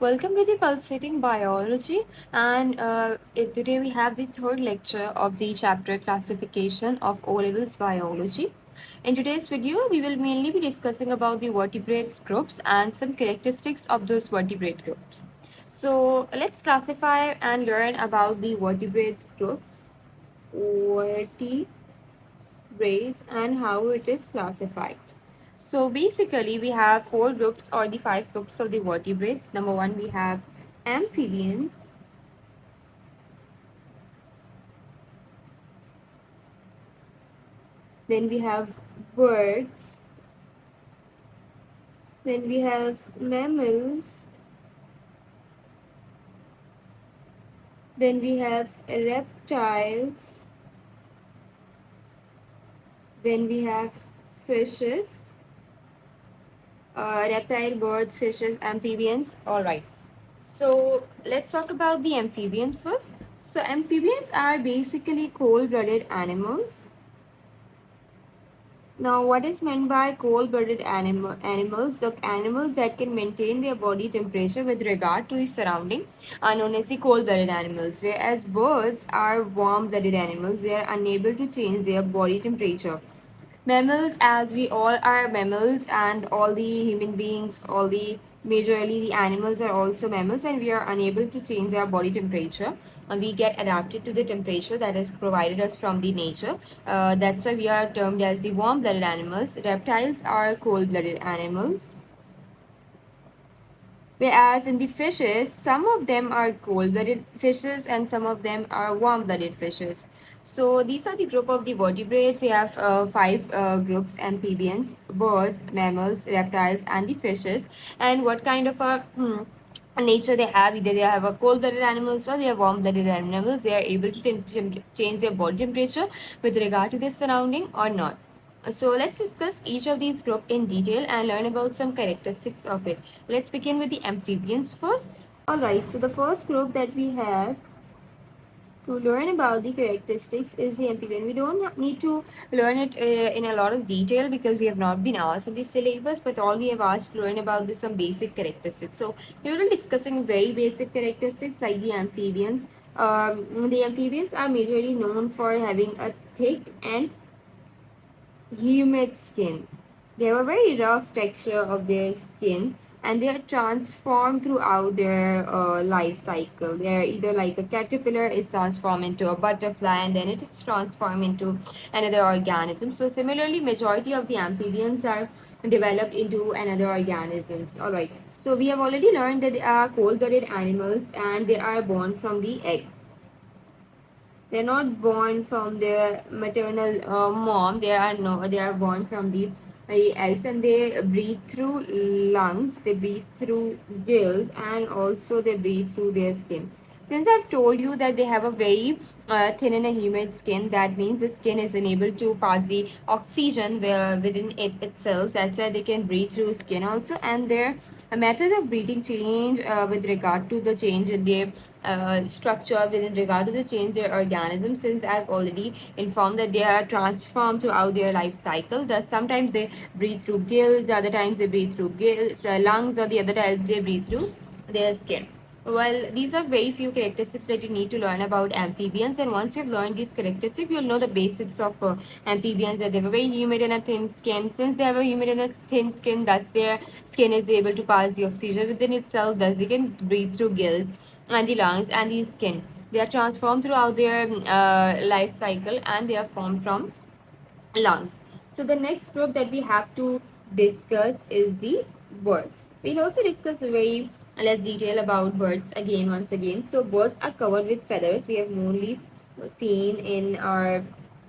Welcome to the Pulsating Biology, and today we have the third lecture of the chapter Classification of Olevels Biology. In today's video, we will mainly be discussing about the vertebrates groups and some characteristics of those vertebrate groups. So let's classify and learn about the vertebrates group, vertebrates, and how it is classified. So basically, we have four groups or the five groups of the vertebrates. Number one, we have amphibians. Then we have birds. Then we have mammals. Then we have reptiles. Then we have fishes. Reptile, birds, fishes, amphibians. All right. So let's talk about the amphibians first. So amphibians are basically cold-blooded animals. Now, what is meant by cold-blooded animals? So animals that can maintain their body temperature with regard to the surrounding are known as the cold-blooded animals. Whereas birds are warm-blooded animals. They are unable to change their body temperature. Mammals, as we all are mammals, and all the human beings, majorly the animals are also mammals, and we are unable to change our body temperature, and we get adapted to the temperature that is provided us from the nature. That's why we are termed as the warm-blooded animals. Reptiles are cold-blooded animals. Whereas in the fishes, some of them are cold-blooded fishes and some of them are warm-blooded fishes. So these are the group of the vertebrates. We have five groups: amphibians, birds, mammals, reptiles, and the fishes. And what kind of nature they have? Either they have a cold-blooded animals or they are warm-blooded animals. They are able to change their body temperature with regard to their surrounding or not. So let's discuss each of these groups in detail and learn about some characteristics of it. Let's begin with the amphibians first. Alright, so the first group that we have to learn about the characteristics is the amphibian. We don't need to learn it in a lot of detail because we have not been asked in the syllabus, but all we have asked to learn about is some basic characteristics. So we will be discussing very basic characteristics like the amphibians. The amphibians are majorly known for having a thick and humid skin. They have a very rough texture of their skin, and they are transformed throughout their life cycle. They are either like a caterpillar is transformed into a butterfly, and then it is transformed into another organism. So similarly, majority of the amphibians are developed into another organisms. All right. So we have already learned that they are cold-blooded animals and they are born from the eggs. They're not born from their maternal mom. They are born from the eggs, and they breathe through lungs, they breathe through gills, and also they breathe through their skin. Since I've told you that they have a very thin and a humid skin, that means the skin is unable to pass the oxygen within it itself. That's why they can breathe through skin also. And their method of breathing change with regard to the change in their structure, with regard to the change their organism. Since I've already informed that they are transformed throughout their life cycle. Thus, sometimes they breathe through gills, other times they breathe through lungs, or the other times they breathe through their skin. Well, these are very few characteristics that you need to learn about amphibians, and once you've learned these characteristics, you'll know the basics of amphibians, that they have a very humid and a thin skin. Since they have a humid and a thin skin, thus their skin is able to pass the oxygen within itself, thus they can breathe through gills and the lungs and the skin. They are transformed throughout their life cycle, and they are formed from lungs. So the next group that we have to discuss is the birds. We'll also discuss very less detail about birds once again. So birds are covered with feathers. We have mainly seen in our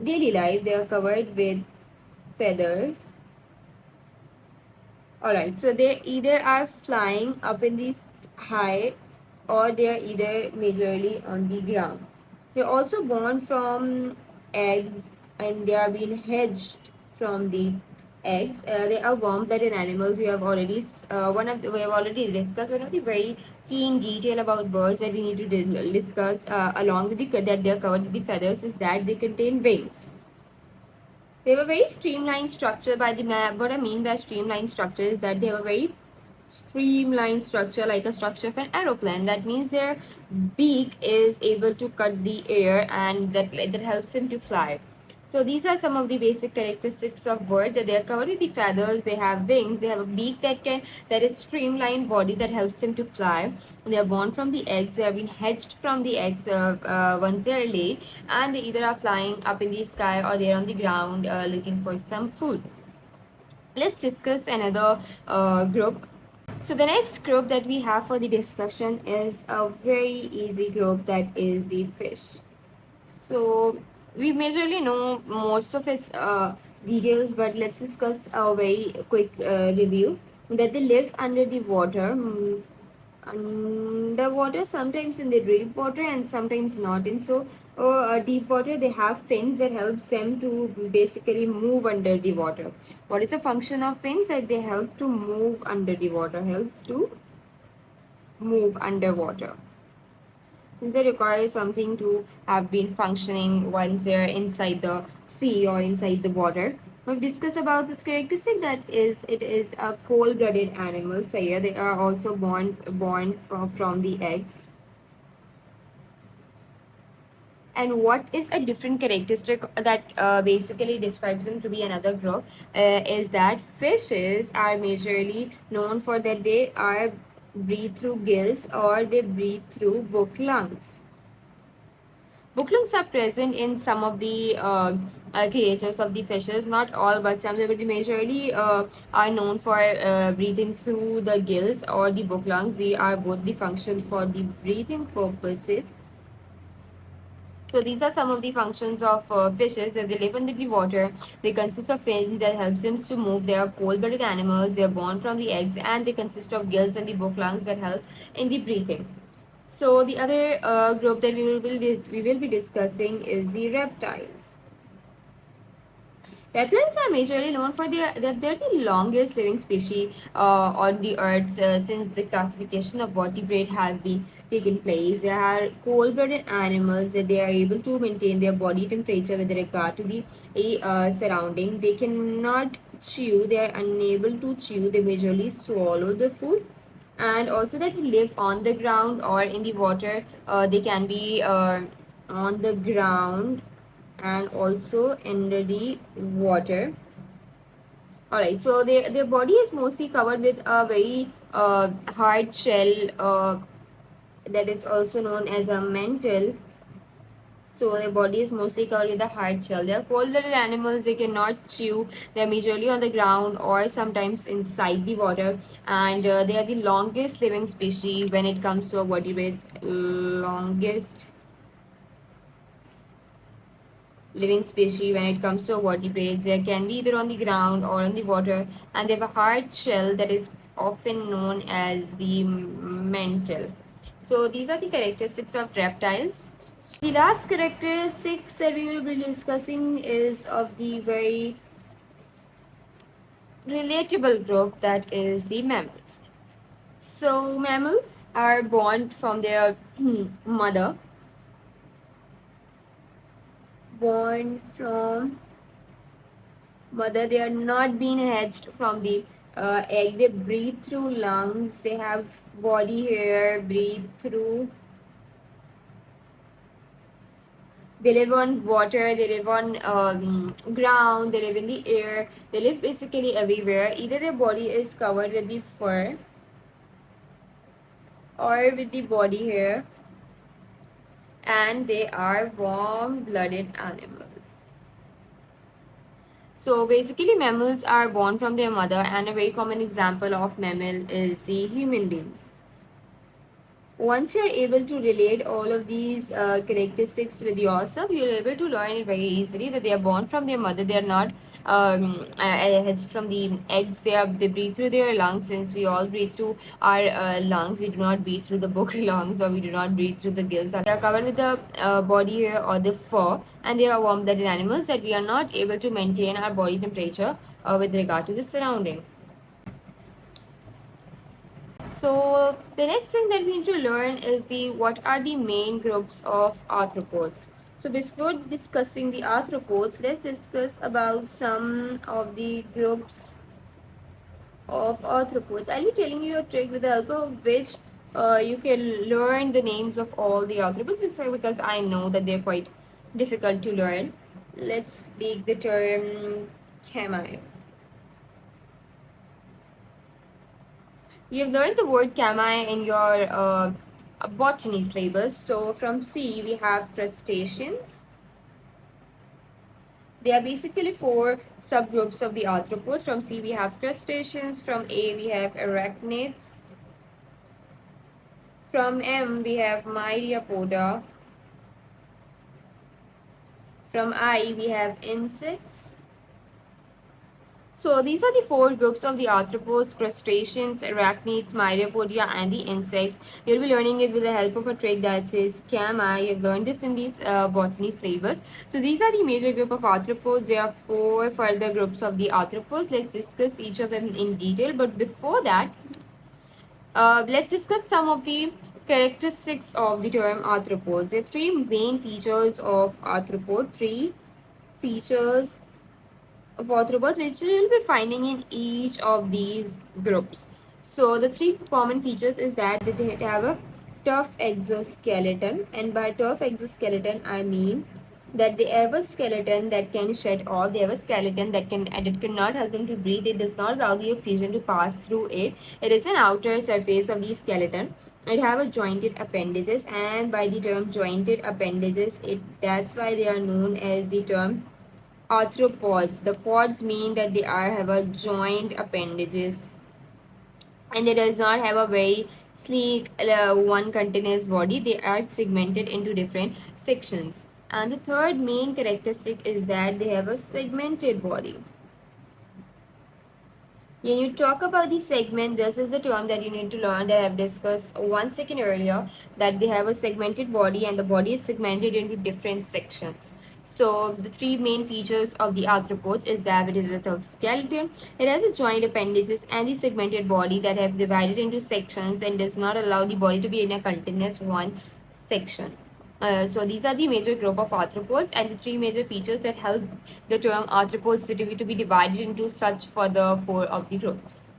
daily life, they are covered with feathers. Alright, so they either are flying up in the high, or they are either majorly on the ground. They're also born from eggs, and they are being hatched from the eggs. They are warm-blooded animals. We have already discussed one of the very keen detail about birds that we need to discuss along with that they are covered with the feathers is that they contain wings. They have a very streamlined structure. What I mean by streamlined structure is that they have a very streamlined structure like a structure of an aeroplane. That means their beak is able to cut the air, and that helps them to fly. So these are some of the basic characteristics of bird, that they are covered with the feathers, they have wings, they have a beak that is streamlined body that helps them to fly. They are born from the eggs, they have been hatched from the eggs once they are laid, and they either are flying up in the sky or they are on the ground looking for some food. Let's discuss another group. So the next group that we have for the discussion is a very easy group, that is the fish. So we majorly know most of its details, but let's discuss a very quick review. That they live under the water, underwater, sometimes in the deep water and sometimes not. And so deep water, they have fins that helps them to basically move under the water. What is the function of fins? That they help to move under the water, help to move underwater, since they require something to have been functioning once they're inside the sea or inside the water. We've discussed about this characteristic, that is, it is a cold-blooded animal. So yeah, they are also born from the eggs. And what is a different characteristic that basically describes them to be another group is that fishes are majorly known for that they are breathe through gills or they breathe through book lungs. Book lungs are present in some of the creatures of the fishes, not all, but some. But they majorly are known for breathing through the gills or the book lungs. They are both the functions for the breathing purposes. So these are some of the functions of fishes, that they live under the water. They consist of fins that helps them to move. They are cold-blooded animals. They are born from the eggs, and they consist of gills and the book lungs that help in the breathing. So the other group that we will be discussing is the reptiles. Reptiles are majorly known for that they're the longest living species on the earth since the classification of vertebrate has been taken place. They are cold-blooded animals, that they are able to maintain their body temperature with regard to the surrounding. They cannot chew. They are unable to chew. They majorly swallow the food, and also that live on the ground or in the water. They can be on the ground and also under the water. Alright, so their body is mostly covered with a very hard shell that is also known as a mantle. So their body is mostly covered with a hard shell. They are cold-blooded animals. They cannot chew. They are majorly on the ground or sometimes inside the water. And they are the longest living species when it comes to vertebrates. Longest living species when it comes to vertebrates. They can be either on the ground or on the water. And they have a hard shell that is often known as the mantle. So these are the characteristics of reptiles. The last characteristics that we will be discussing is of the very relatable group, that is the mammals. So mammals are born from their mother, born from mother. They are not being hatched from the egg. They breathe through lungs. They have body hair, breathe through. They live on water, they live on ground, they live in the air, they live basically everywhere. Either their body is covered with the fur or with the body hair, and they are warm-blooded animals. So basically mammals are born from their mother, and a very common example of mammal is the human beings. Once you're able to relate all of these characteristics with yourself, you're able to learn it very easily, that they are born from their mother. They are not hatched from the eggs. They breathe through their lungs, since we all breathe through our lungs. We do not breathe through the book lungs, or we do not breathe through the gills. They are covered with the body hair or the fur, and they are warm-blooded animals, that we are not able to maintain our body temperature with regard to the surrounding. So the next thing that we need to learn is what are the main groups of arthropods. So before discussing the arthropods, let's discuss about some of the groups of arthropods. I'll be telling you a trick with the help of which you can learn the names of all the arthropods because I know that they're quite difficult to learn. Let's take the term cami. You've learned the word cami in your botany syllabus. So from C we have crustaceans. There are basically four subgroups of the arthropods. From C we have crustaceans, from A we have arachnids, from M we have myriapoda, from I we have insects. So these are the four groups of the arthropods: crustaceans, arachnids, myriapodia, and the insects. You'll be learning it with the help of a trick that says cami. You've learned this in these botany syllabus. So these are the major group of arthropods. There are four further groups of the arthropods. Let's discuss each of them in detail. But before that, let's discuss some of the characteristics of the term arthropods. There are three main features of arthropod. Three features of arthropods which you will be finding in each of these groups. So the three common features is that they have a tough exoskeleton, and by tough exoskeleton I mean that they have a skeleton that can shed off, they have a skeleton that cannot help them to breathe, it does not allow the oxygen to pass through it. It is an outer surface of the skeleton. It have a jointed appendages, and by the term jointed appendages, that's why they are known as the term arthropods. The pods mean that they have a joint appendages, and they does not have a very sleek one continuous body. They are segmented into different sections. And the third main characteristic is that they have a segmented body. When you talk about the segment, this is the term that you need to learn that I have discussed 1 second earlier, that they have a segmented body and the body is segmented into different sections. So the three main features of the arthropods is that it is a tough skeleton, it has a joint appendages and the segmented body that have divided into sections and does not allow the body to be in a continuous one section. So these are the major group of arthropods and the three major features that help the term arthropods to be divided into such for the four of the groups.